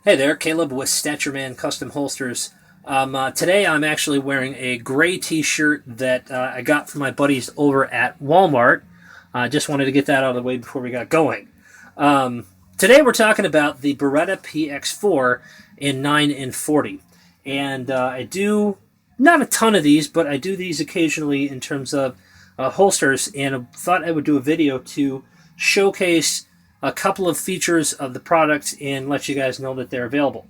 Hey there, Caleb with Statureman Custom Holsters. Today I'm actually wearing a gray t-shirt that I got from my buddies over at Walmart. I just wanted to get that out of the way before we got going. Today we're talking about the Beretta PX4 in 9 and 40. And I do, not a ton of these, but I do these occasionally in terms of holsters, and I thought I would do a video to showcase a couple of features of the product and let you guys know that they're available.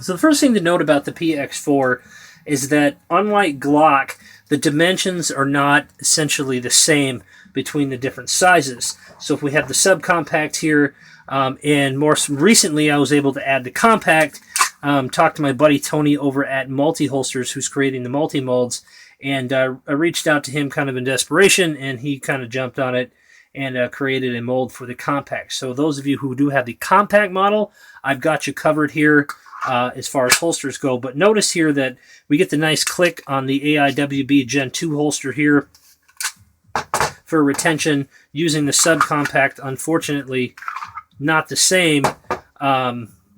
So the first thing to note about the PX4 is that, unlike Glock, the dimensions are not essentially the same between the different sizes. So if we have the subcompact here, and more recently I was able to add the compact, talked to my buddy Tony over at Multi Holsters, who's creating the multi-molds, and I reached out to him kind of in desperation, and he kind of jumped on it and created a mold for the compact. So those of you who do have the compact model, I've got you covered here as far as holsters go. But notice here that we get the nice click on the AIWB Gen 2 holster here for retention using the subcompact. Unfortunately, not the same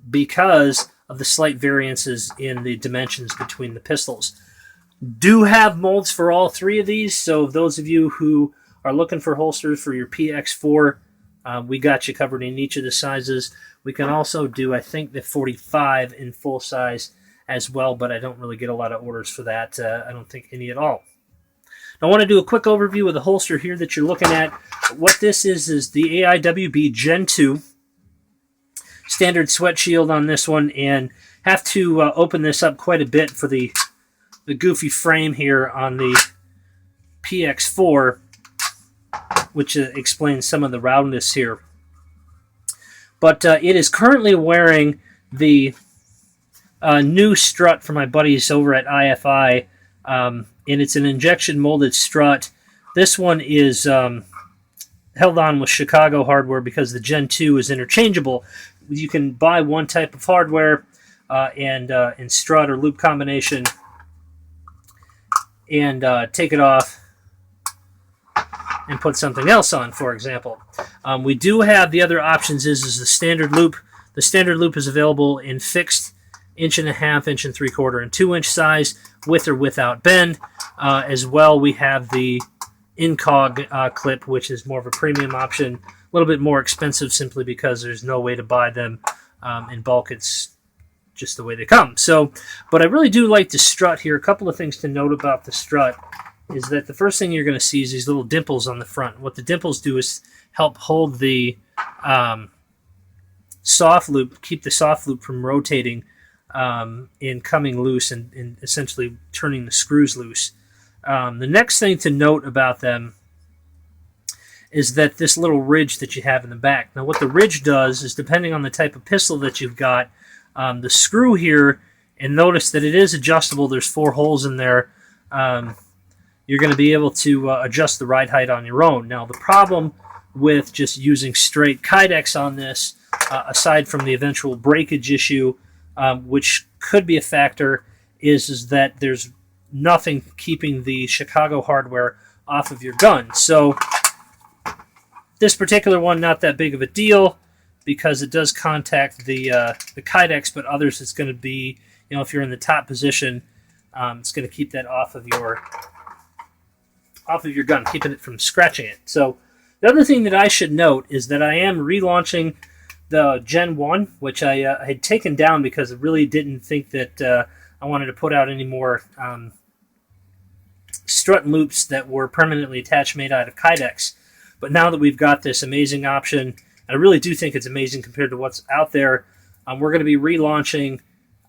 because of the slight variances in the dimensions between the pistols. Do have molds for all three of these, so those of you who are looking for holsters for your PX4, we got you covered in each of the sizes. We can also do, I think, the 45 in full size as well, but I don't really get a lot of orders for that. I don't think any at all. Now, I want to do a quick overview of the holster here that you're looking at. What this is the AIWB Gen 2 standard sweat shield on this one, and have to open this up quite a bit for the goofy frame here on the PX4, which explains some of the roundness here. But it is currently wearing the new strut from my buddies over at IFI, and it's an injection molded strut. This one is held on with Chicago hardware because the Gen 2 is interchangeable. You can buy one type of hardware and strut or loop combination and take it off and put something else on, for example. We do have the other options is the standard loop. The standard loop is available in fixed 1.5 inch, 1 3/4, and 2 inch size, with or without bend. As well, we have the incog clip, which is more of a premium option, a little bit more expensive simply because there's no way to buy them in bulk. It's just the way they come. So, but I really do like the strut here. A couple of things to note about the strut is that the first thing you're going to see is these little dimples on the front. What the dimples do is help hold the soft loop, keep the soft loop from rotating and coming loose and essentially turning the screws loose. The next thing to note about them is that this little ridge that you have in the back. Now what the ridge does is, depending on the type of pistol that you've got, the screw here, and notice that it is adjustable, there's 4 holes in there, you're going to be able to adjust the ride height on your own. Now, the problem with just using straight Kydex on this, aside from the eventual breakage issue, which could be a factor, is that there's nothing keeping the Chicago hardware off of your gun. So this particular one, not that big of a deal because it does contact the Kydex, but others it's going to be, if you're in the top position, it's going to keep that off of your gun, keeping it from scratching it. So the other thing that I should note is that I am relaunching the Gen 1, which I had taken down because I really didn't think that I wanted to put out any more strut and loops that were permanently attached made out of Kydex. But now that we've got this amazing option, I really do think it's amazing compared to what's out there, we're going to be relaunching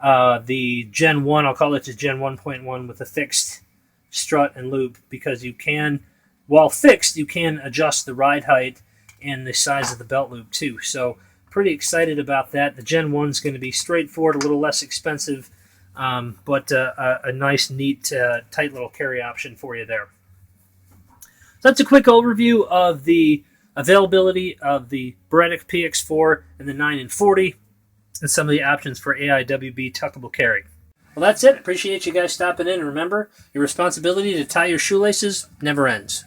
the Gen 1, I'll call it the Gen 1.1, with a fixed strut and loop, because you can, while fixed, you can adjust the ride height and the size of the belt loop too. So pretty excited about that. The Gen 1 is going to be straightforward, a little less expensive, but a nice, neat, tight little carry option for you there. So that's a quick overview of the availability of the Beretta PX4 and the 9 and 40, and some of the options for AIWB tuckable carry. Well, that's it. Appreciate you guys stopping in. And remember, your responsibility to tie your shoelaces never ends.